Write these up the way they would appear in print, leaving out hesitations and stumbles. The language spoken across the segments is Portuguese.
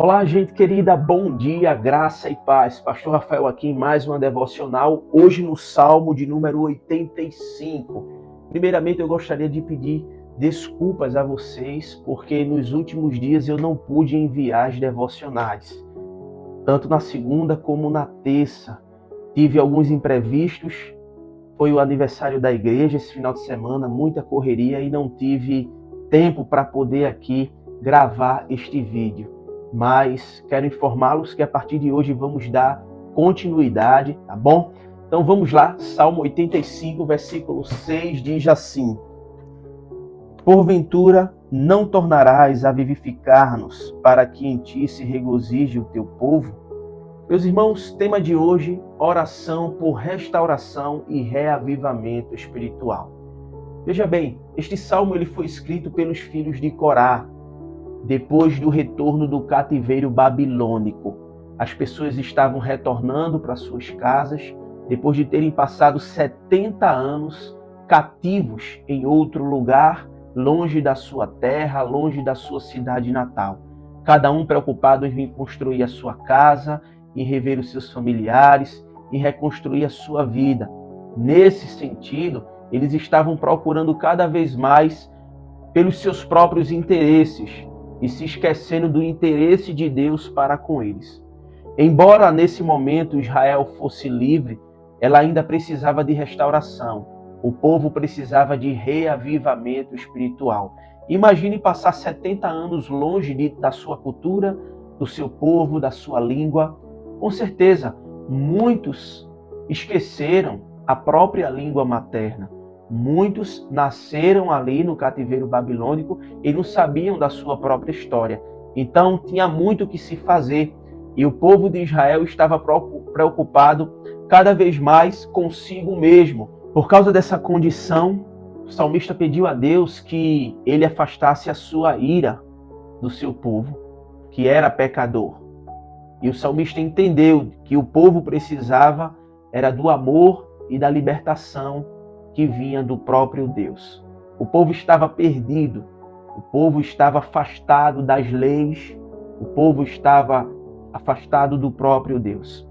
Olá, gente querida, bom dia, graça e paz. Pastor Rafael aqui em mais uma devocional, hoje no Salmo de número 85. Primeiramente, eu gostaria de pedir desculpas a vocês, porque nos últimos dias eu não pude enviar as devocionais, tanto na segunda como na terça. Tive alguns imprevistos, foi o aniversário da igreja esse final de semana, muita correria e não tive tempo para poder aqui gravar este vídeo. Mas quero informá-los que a partir de hoje vamos dar continuidade, tá bom? Então vamos lá, Salmo 85, versículo 6 diz assim: Porventura não tornarás a vivificar-nos, para que em ti se regozije o teu povo? Meus irmãos, tema de hoje, oração por restauração e reavivamento espiritual. Veja bem, este salmo ele foi escrito pelos filhos de Corá, depois do retorno do cativeiro babilônico. As pessoas estavam retornando para suas casas, depois de terem passado 70 anos cativos em outro lugar, longe da sua terra, longe da sua cidade natal. Cada um preocupado em reconstruir a sua casa, em rever os seus familiares, em reconstruir a sua vida. Nesse sentido, eles estavam procurando cada vez mais pelos seus próprios interesses e se esquecendo do interesse de Deus para com eles. Embora nesse momento Israel fosse livre, ela ainda precisava de restauração. O povo precisava de reavivamento espiritual. Imagine passar 70 anos longe da sua cultura, do seu povo, da sua língua. Com certeza, muitos esqueceram a própria língua materna. Muitos nasceram ali no cativeiro babilônico e não sabiam da sua própria história. Então, tinha muito que se fazer. E o povo de Israel estava preocupado cada vez mais consigo mesmo. Por causa dessa condição, o salmista pediu a Deus que ele afastasse a sua ira do seu povo, que era pecador. E o salmista entendeu que o povo precisava era do amor e da libertação que vinha do próprio Deus. O povo estava perdido, o povo estava afastado das leis, o povo estava afastado do próprio Deus.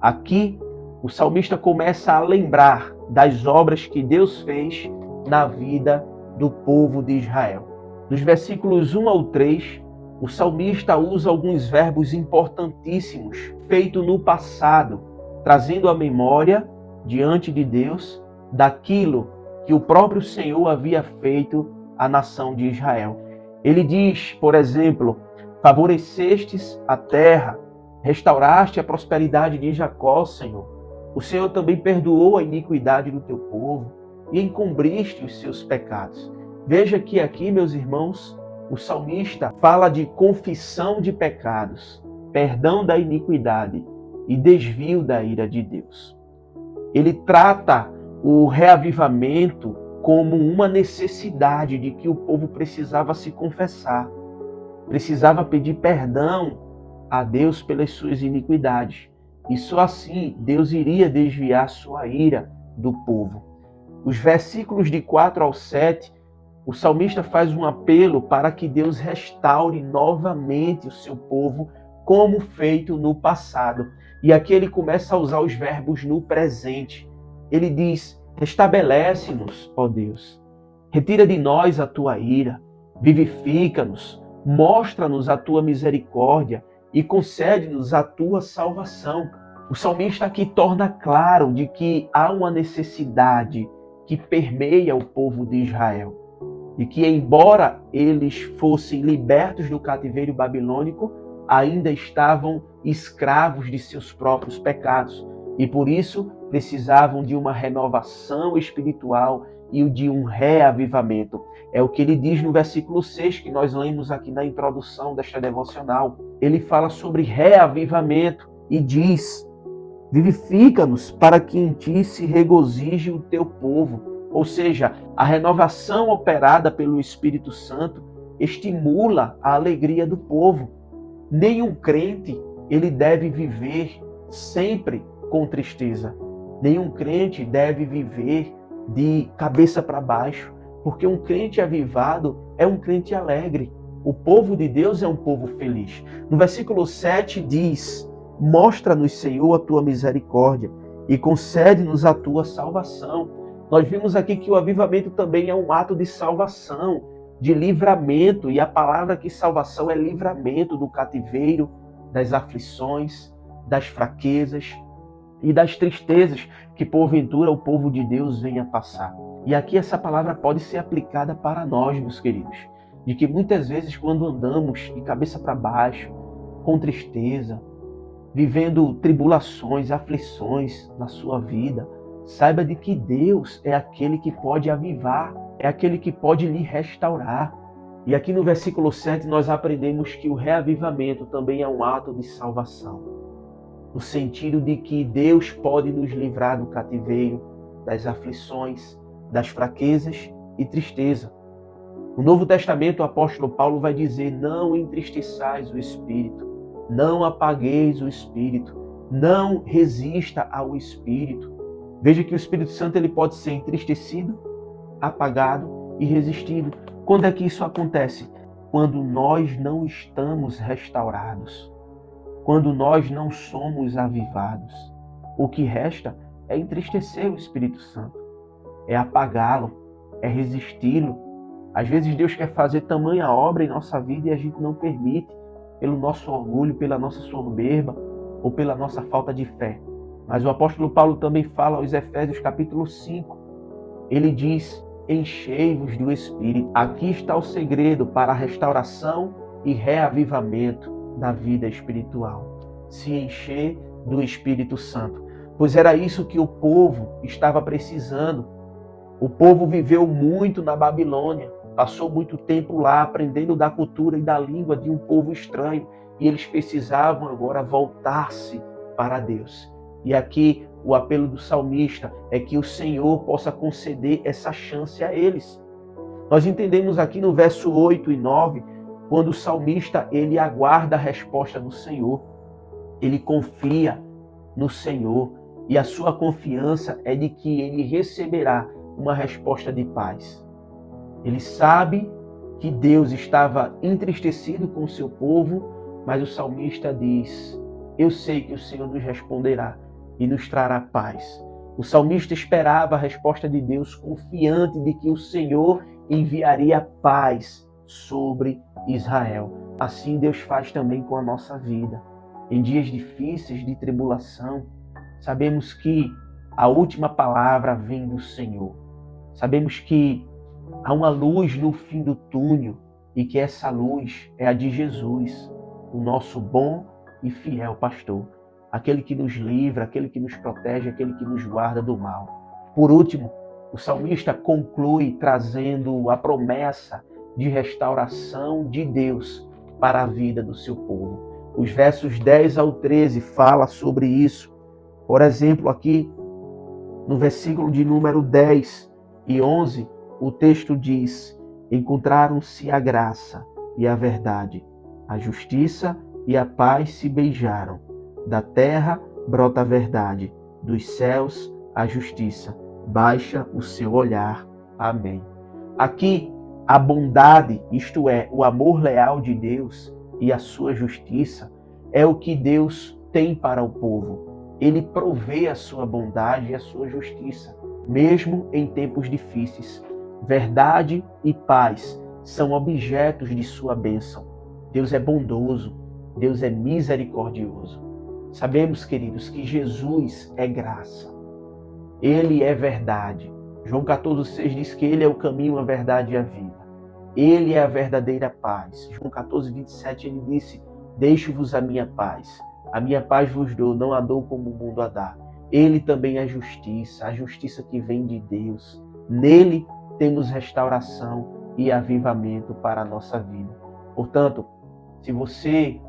Aqui, o salmista começa a lembrar das obras que Deus fez na vida do povo de Israel. Dos versículos 1 ao 3, o salmista usa alguns verbos importantíssimos, feitos no passado, trazendo a memória diante de Deus daquilo que o próprio Senhor havia feito à nação de Israel. Ele diz, por exemplo, favorecestes a terra, restauraste a prosperidade de Jacó, Senhor. O Senhor também perdoou a iniquidade do teu povo e encobriste os seus pecados. Veja que aqui, meus irmãos, o salmista fala de confissão de pecados, perdão da iniquidade e desvio da ira de Deus. Ele trata o reavivamento como uma necessidade de que o povo precisava se confessar, precisava pedir perdão a Deus pelas suas iniquidades. E só assim Deus iria desviar sua ira do povo. Os versículos de 4 ao 7, o salmista faz um apelo para que Deus restaure novamente o seu povo, como feito no passado. E aqui ele começa a usar os verbos no presente. Ele diz: restabelece-nos, ó Deus. Retira de nós a tua ira. Vivifica-nos. Mostra-nos a tua misericórdia e concede-nos a tua salvação. O salmista aqui torna claro de que há uma necessidade que permeia o povo de Israel. E que, embora eles fossem libertos do cativeiro babilônico, ainda estavam escravos de seus próprios pecados. E por isso precisavam de uma renovação espiritual e de um reavivamento. É o que ele diz no versículo 6, que nós lemos aqui na introdução desta devocional. Ele fala sobre reavivamento e diz: vivifica-nos para que em ti se regozije o teu povo. Ou seja, a renovação operada pelo Espírito Santo estimula a alegria do povo. Nenhum crente ele deve viver sempre com tristeza. Nenhum crente deve viver de cabeça para baixo, porque um crente avivado é um crente alegre. O povo de Deus é um povo feliz. No versículo 7 diz: mostra-nos, Senhor, a tua misericórdia e concede-nos a tua salvação. Nós vimos aqui que o avivamento também é um ato de salvação, de livramento, e a palavra aqui salvação é livramento do cativeiro, das aflições, das fraquezas e das tristezas que porventura o povo de Deus venha passar. E aqui essa palavra pode ser aplicada para nós, meus queridos, de que muitas vezes quando andamos de cabeça para baixo, com tristeza, vivendo tribulações, aflições na sua vida, saiba de que Deus é aquele que pode avivar, é aquele que pode lhe restaurar. E aqui no versículo 7 nós aprendemos que o reavivamento também é um ato de salvação, no sentido de que Deus pode nos livrar do cativeiro, das aflições, das fraquezas e tristeza. No Novo Testamento, o apóstolo Paulo vai dizer: não entristeçais o Espírito, não apagueis o Espírito, não resista ao Espírito. Veja que o Espírito Santo ele pode ser entristecido, apagado e resistido. Quando é que isso acontece? Quando nós não estamos restaurados, quando nós não somos avivados. O que resta é entristecer o Espírito Santo, é apagá-lo, é resisti-lo. Às vezes Deus quer fazer tamanha obra em nossa vida e a gente não permite, pelo nosso orgulho, pela nossa soberba ou pela nossa falta de fé. Mas o apóstolo Paulo também fala aos Efésios capítulo 5. Ele diz: enchei-vos do Espírito. Aqui está o segredo para a restauração e reavivamento da vida espiritual. Se encher do Espírito Santo. Pois era isso que o povo estava precisando. O povo viveu muito na Babilônia. Passou muito tempo lá aprendendo da cultura e da língua de um povo estranho. E eles precisavam agora voltar-se para Deus. E aqui o apelo do salmista é que o Senhor possa conceder essa chance a eles. Nós entendemos aqui no verso 8 e 9, quando o salmista ele aguarda a resposta do Senhor. Ele confia no Senhor e a sua confiança é de que ele receberá uma resposta de paz. Ele sabe que Deus estava entristecido com o seu povo, mas o salmista diz: eu sei que o Senhor nos responderá e nos trará paz. O salmista esperava a resposta de Deus, confiante de que o Senhor enviaria paz sobre Israel. Assim Deus faz também com a nossa vida. Em dias difíceis de tribulação, sabemos que a última palavra vem do Senhor. Sabemos que há uma luz no fim do túnel e que essa luz é a de Jesus, o nosso bom e fiel pastor, aquele que nos livra, aquele que nos protege, aquele que nos guarda do mal. Por último, o salmista conclui trazendo a promessa de restauração de Deus para a vida do seu povo. Os versos 10 ao 13 fala sobre isso. Por exemplo, aqui no versículo de número 10 e 11, o texto diz: encontraram-se a graça e a verdade, a justiça e a paz se beijaram. Da terra brota a verdade, dos céus a justiça. Baixa o seu olhar. Amém. Aqui, a bondade, isto é, o amor leal de Deus e a sua justiça, é o que Deus tem para o povo. Ele provê a sua bondade e a sua justiça, mesmo em tempos difíceis. Verdade e paz são objetos de sua bênção. Deus é bondoso, Deus é misericordioso. Sabemos, queridos, que Jesus é graça. Ele é verdade. João 14,6 diz que Ele é o caminho, a verdade e a vida. Ele é a verdadeira paz. João 14,27 ele disse: deixo-vos a minha paz vos dou, não a dou como o mundo a dá. Ele também é a justiça que vem de Deus. Nele temos restauração e avivamento para a nossa vida. Portanto, se você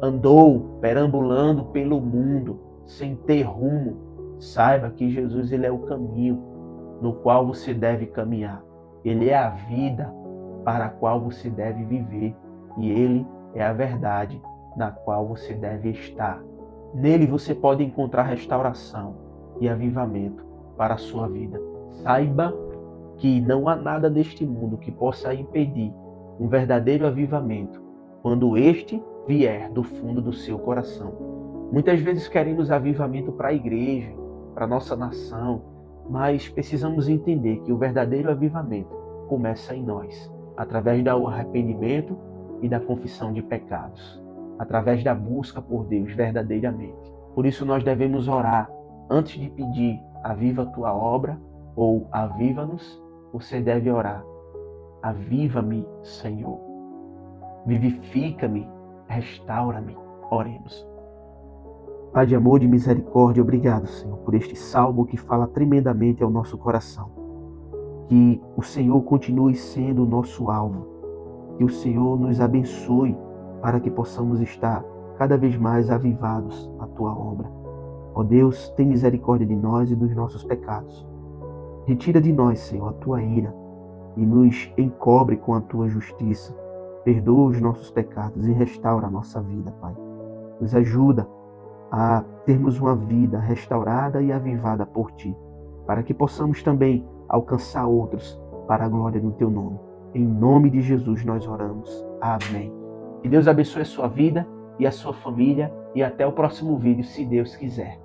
andou perambulando pelo mundo sem ter rumo, saiba que Jesus ele é o caminho no qual você deve caminhar. Ele é a vida para a qual você deve viver e Ele é a verdade na qual você deve estar. Nele você pode encontrar restauração e avivamento para a sua vida. Saiba que não há nada neste mundo que possa impedir um verdadeiro avivamento, quando este vier do fundo do seu coração. Muitas vezes queremos avivamento para a igreja, para a nossa nação, mas precisamos entender que o verdadeiro avivamento começa em nós, através do arrependimento e da confissão de pecados, através da busca por Deus verdadeiramente. Por isso nós devemos orar antes de pedir aviva a tua obra ou aviva-nos, você deve orar: aviva-me, Senhor, vivifica-me, restaura-me. Oremos. Pai de amor e de misericórdia, obrigado, Senhor, por este salmo que fala tremendamente ao nosso coração. Que o Senhor continue sendo o nosso alvo, que o Senhor nos abençoe para que possamos estar cada vez mais avivados à tua obra. Ó Deus, tem misericórdia de nós e dos nossos pecados. Retira de nós, Senhor, a tua ira e nos encobre com a tua justiça. Perdoa os nossos pecados e restaura a nossa vida, Pai. Nos ajuda a termos uma vida restaurada e avivada por Ti, para que possamos também alcançar outros para a glória do Teu nome. Em nome de Jesus nós oramos. Amém. Que Deus abençoe a sua vida e a sua família e até o próximo vídeo, se Deus quiser.